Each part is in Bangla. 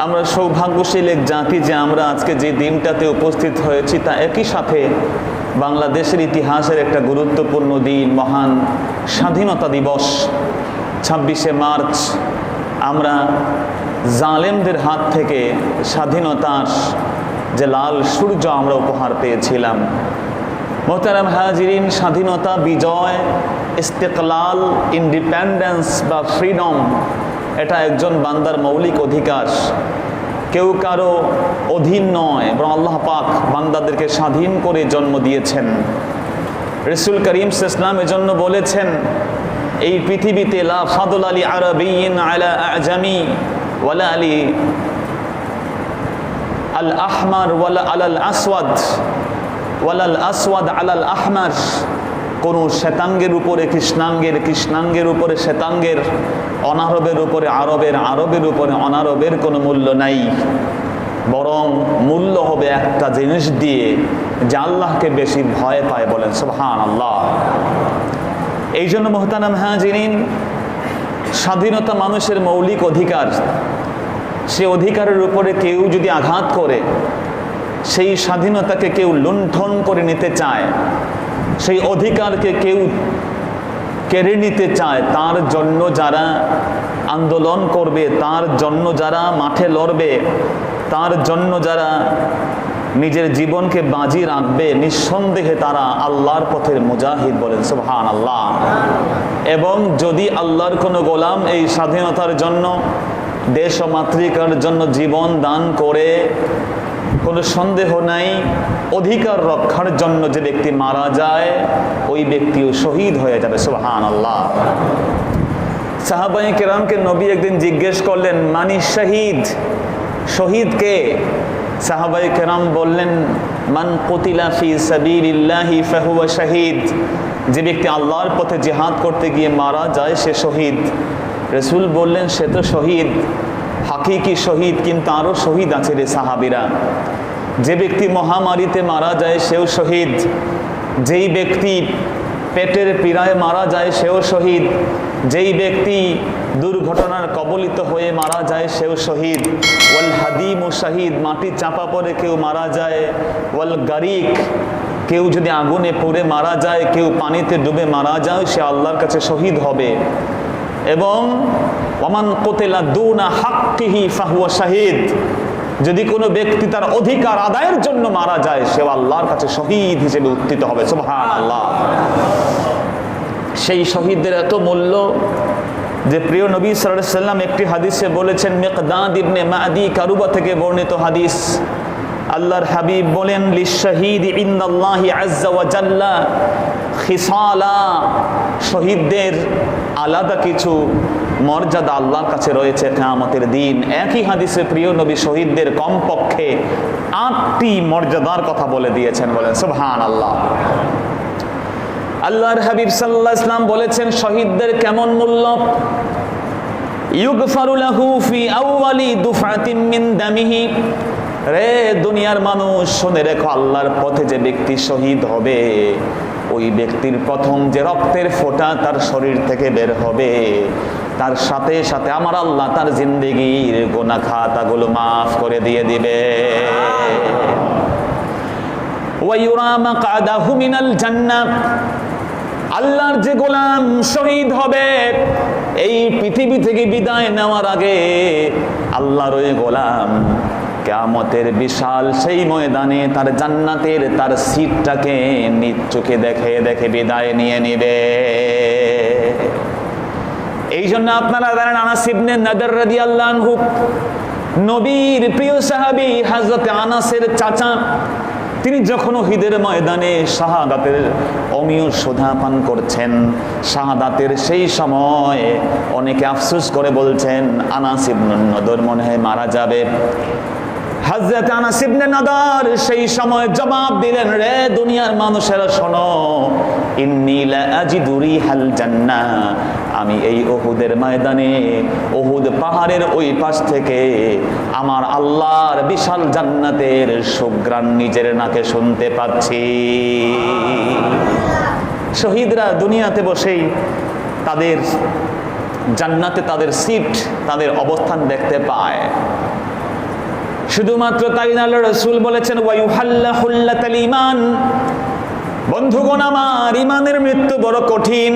আমরা সৌভাগ্যশীল এক জাতি যে আমরা আজকে যে দিনটাতে উপস্থিত হয়েছি তা একই সাথে বাংলাদেশের ইতিহাসের একটা গুরুত্বপূর্ণ দিন, মহান স্বাধীনতা দিবস 26শে মার্চ। আমরা জালেমদের হাত থেকে স্বাধীনতার যে লাল সূর্য আমরা উপহার পেয়েছিলাম। মোহতারাম হাজিরিন, স্বাধীনতা, বিজয়, ইস্তেকলাল, ইন্ডিপেন্ডেন্স বা ফ্রিডম এটা একজন বান্দার মৌলিক অধিকার। কেউ কারো অধীন নয়, বরং আল্লাহ পাক বান্দাদেরকে স্বাধীন করে জন্ম দিয়েছেন। রাসূল করিম সাল্লাল্লাহু আলাইহি ওয়াসাল্লাম এজন্য বলেছেন, এই পৃথিবীতে লা ফাদল আলি আরাবিয়্যিন আলা আজামি ওয়ালা আলি আল আহমার ওয়ালা আলাল আসওয়াদ ওয়ালাল আসওয়াদ আলাল আহমার। কোন শ্বেতাঙ্গের উপরে কৃষ্ণাঙ্গের, কৃষ্ণাঙ্গের উপরে শ্বেতাঙ্গের, অনারবের উপরে আরবের, আরবের উপরে অনারবের কোনো মূল্য নাই। বরং মূল্য হবে একটা জিনিস দিয়ে, যে আল্লাহকে বেশি ভয় পায়। বলেন সুবহানাল্লাহ। এই জন্য মুহতারাম হাজিরিন, স্বাধীনতা মানুষের মৌলিক অধিকার। সে অধিকারের উপরে কেউ যদি আঘাত করে, সেই স্বাধীনতাকে কেউ লুণ্ঠন করে নিতে চায়, সেই অধিকারকে কেউ কেড়ে নিতে চায়, তার জন্য যারা আন্দোলন করবে, তার জন্য যারা মাঠে লড়বে, তার জন্য যারা নিজের জীবনকে বাজি রাখবে, নিঃসন্দেহে তারা আল্লাহর পথের মুজাহিদ। বলেন সুবহানাল্লাহ। এবং যদি আল্লাহর কোনো গোলাম এই স্বাধীনতার জন্য, দেশ ও মাতৃকার জন্য জীবন দান করে, কোনো সন্দেহ নাই অধিকার রক্ষার জন্য যে ব্যক্তি মারা যায়, ওই ব্যক্তিও শহীদ হয়ে যাবে। সুবহানাল্লাহ। সাহাবায়ে কেরামকে নবী একদিন জিজ্ঞেস করলেন, মানি শহীদ, শহীদ কে? সাহাবায়ে কেরাম বললেন, মান কুতিলা ফি সাবিলিল্লাহি ফাহুয়া শহীদ। যে ব্যক্তি আল্লাহর পথে জিহাদ করতে গিয়ে মারা যায় সে শহীদ। রাসূল বললেন, সে তো শহীদ, হাকিকি শহীদ, কিন্তু আরো শহীদ আছে রে সাহাবীরা। যে ব্যক্তি মহামারীতে মারা যায় সেও শহীদ, যেই ব্যক্তি পেটের পীড়ায় মারা যায় সেও শহীদ, যেই ব্যক্তি দুর্ঘটনার কবলিত হয়ে মারা যায় সেও শহীদ। ওয়াল হাদিমু শহীদ, মাটি চাপা পড়ে কেউ মারা যায়। ওয়াল গারিক, কেউ যদি আগুনে পুড়ে মারা যায়, কেউ পানিতে ডুবে মারা যায়, সে আল্লাহর কাছে শহীদ হবে। এবং ওয়ামান কুতিলা দুনা হাক্কিহি ফাহুয়া শহীদ, যদি কোনো ব্যক্তি তার অধিকার আদায়ের জন্য মারা যায়, সে আল্লাহর কাছে শহীদ হিসেবে উত্থিত হবে। সুবহানাল্লাহ। সেই শহীদদের এত মূল্য যে প্রিয় নবী সাল্লাল্লাহু আলাইহি ওয়াসাল্লাম একটি হাদিসে বলেছেন, মিকদাদ ইবনে মাদি কারুবা থেকে বর্ণিত হাদিস, আল্লাহর হাবিব বলেন, লিশহীদ ইনদাল্লাহি আযজা ওয়া জাল্লা খিসালা। শহীদদের আলাদা কিছু মর্যাদা আল্লাহর কাছে রয়েছে কিয়ামতের দিন। একই হাদিসে প্রিয় নবী শহীদদের কমপক্ষে 8টি মর্যাদার কথা বলে দিয়েছেন। বলেন সুবহানাল্লাহ। আল্লাহর হাবিব সাল্লাল্লাহু আলাইহি ওয়াসাল্লাম বলেছেন, শহীদদের কেমন মূল্য? ইউগফারু লাহু ফি আউয়ালি দুফআতিন মিন দামিহি। রে দুনিয়ার মানুষ, শুনে রেখো, আল্লাহর পথে যে ব্যক্তি শহীদ হবে, ওই ব্যক্তির প্রথম যে রক্তের ফোঁটা তার শরীর থেকে বের হবে, তার সাথে সাথে আমার আল্লাহ তার জিন্দেগির গুনাহ খাতাগুলো মাফ করে দিয়ে দিবে। ওয়া ইউরা মাকআদাহু মিনাল জান্নাহ। আল্লাহর যে গোলাম শহীদ হবে, এই পৃথিবী থেকে বিদায় নেওয়ার আগে আল্লাহর ওই গোলাম কিয়ামতের বিশাল সেই ময়দানে তার জান্নাতের তার সিটটাকে নিজ চোখে দেখে দেখে বিদায় নিয়ে নিবে। এই জন্য আপনারা জানেন, আনাস ইবনে নাদর রাদিয়াল্লাহু আনহু, নবীর প্রিয় সাহাবী হযরত আনাসের চাচা, তিনি যখন উহুদের ময়দানে শাহাদাতের অমীয় সুধা পান করছেন, শাহাদাতের সেই সময় অনেকে আফসোস করে বলছেন, আনাস ইবনে নাদর মনে হয় মারা যাবে। হযরত আনাস ইবনে নাদর সেই সময় জবাব দিলেন, রে দুনিয়ার মানুষেরা শোনো, ইন্নী লা আজিদু রিহাল জান্নাহ। আমি এই উহুদের ময়দানে, উহুদ পাহাড়ের ওই পাশ থেকে আমার আল্লাহর বিশাল জান্নাতের সুঘ্রাণ নিজের নাকে শুনতে পাচ্ছি। শহীদরা দুনিয়াতে বসেই তাদের জান্নাতে তাদের সিট, তাদের অবস্থান দেখতে পায়। শুধুমাত্র তাই না, আল্লাহর রাসূল বলেছেন ওয়ায়ুহাল্লা হুল্লাতাল ঈমান। বন্ধুগণ আমার, ঈমানের মৃত্যু বড় কঠিন।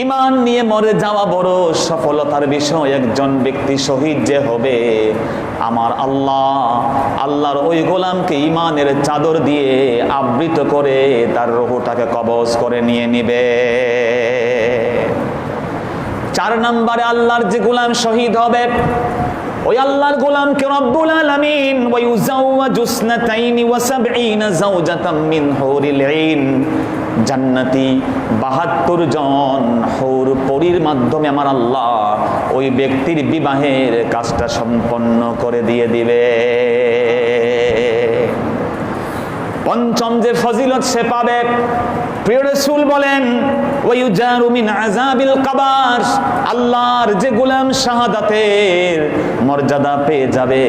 ঈমান নিয়ে মরে যাওয়া বড় সফলতার বিষয়। একজন ব্যক্তি শহীদ যে হবে, আমার আল্লাহর ওই গোলামকে ঈমানের চাদর দিয়ে আবৃত করে তার রূহটাকে কবজ করে নিয়ে নিবে। 4 নম্বরে আল্লাহর যে গোলাম শহীদ হবে, ওই আল্লাহর গোলামকে রব্বুল আলামিন ওয়ায়ুযাওয়াজু ইসনাতাইনি ওয়া সাবঈনা যাওজাতাম মিন হুরিল আইন, জান্নাতি 72 জন হুর পরীর মাধ্যমে আমার আল্লাহ ওই ব্যক্তির বিবাহের কাজটা সম্পন্ন করে দিয়ে দিবে। 5ম যে ফজিলত সে পাবে, প্রিয় রাসূল বলেন ওয়ায়ুজারু মিন আযাবিল কবর, আল্লাহর যে গোলাম শাহাদাতের মর্যাদা পেয়ে যাবে,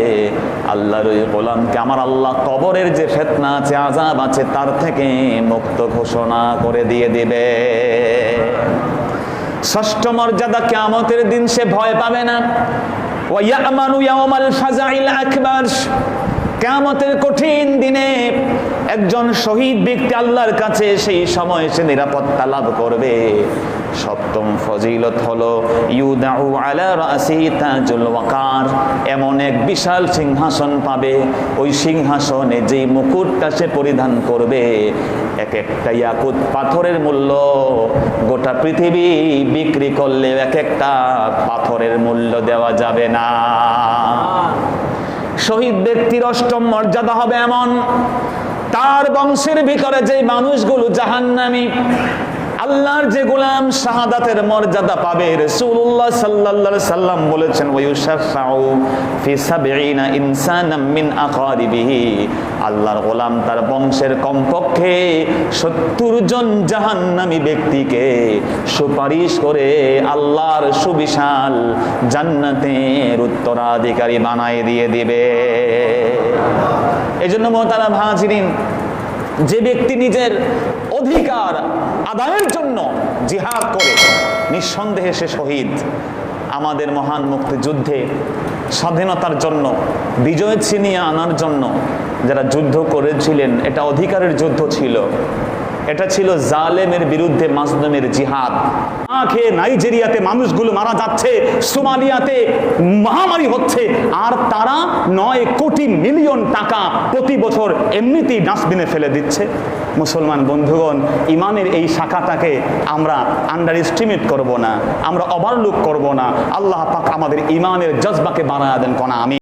আল্লাহর ওই গোলামকে আমার আল্লাহ কবরের যে ফিতনা আছে, আযাব আছে, তার থেকে মুক্ত ঘোষণা করে দিয়ে দিবে। 6ষ্ঠ মর্যাদা, কিয়ামতের দিন সে ভয় পাবে না। ওয়ায়ামানু ইয়াওমাল ফাজাইল আকবার, কিয়ামতের কঠিন দিনে একজন শহীদ ব্যক্তি আল্লাহর কাছে সেই সময় সে নিরাপত্তা লাভ করবে। 7ম ফজিলত হলো ইউদাউ আলা রাসিহি তাজুল ওয়াকার, এমন এক বিশাল সিংহাসন পাবে। ওই সিংহাসনে যেই মুকুটটা সে পরিধান করবে, এক একটা ইয়াকুত পাথরের মূল্য গোটা পৃথিবী বিক্রি করলে এক একটা পাথরের মূল্য দেওয়া যাবে না। শহীদ ব্যক্তির 8ম মর্যাদা হবে এমন, তার বংশের ভিতরে যে মানুষগুলো জাহান্নামী, আল্লাহর যে গোলাম শাহাদাতের মর্যাদা পাবে, রাসূলুল্লাহ সাল্লাল্লাহু আলাইহি সাল্লাম বলেছেন ওয়ায়ুশাফাউ ফি 70 ইনসানাম মিন আকারিবিহি, আল্লাহর গোলাম তার বংশের কমপক্ষে 70 জন জাহান্নামী ব্যক্তিকে সুপারিশ করে আল্লাহর সুবিশাল জান্নাতের উত্তরাধিকারী বানায় দিয়ে দিবে। এজন্য মোহতারাম হাজিরিন, যে ব্যক্তি নিজের অধিকার আদায়ের জন্য জিহাদ করে, নিঃসন্দেহে সে শহীদ। আমাদের মহান মুক্তিযুদ্ধে স্বাধীনতার জন্য, বিজয় ছিনিয়ে আনার জন্য যারা যুদ্ধ করেছিলেন, এটা অধিকারের যুদ্ধ ছিল। এটা ছিল জালেমের বিরুদ্ধে মাজলুমের জিহাদ। খেয়ে নাইজেরিয়াতে মানুষগুলো মারা যাচ্ছে, সোমালিয়াতে মহামারী হচ্ছে, আর তারা 9 কোটি মিলিয়ন টাকা প্রতি বছর এমনিতেই ডাস্টবিনে ফেলে দিচ্ছে। মুসলমান বন্ধুগণ, ইমানের এই শাখাটাকে আমরা আন্ডার এস্টিমেট করব না, আমরা ওভারলুক করব না। আল্লাহ পাক আমাদের ইমানের জজবাকে বাড়ায়া দেন কোনা আমি।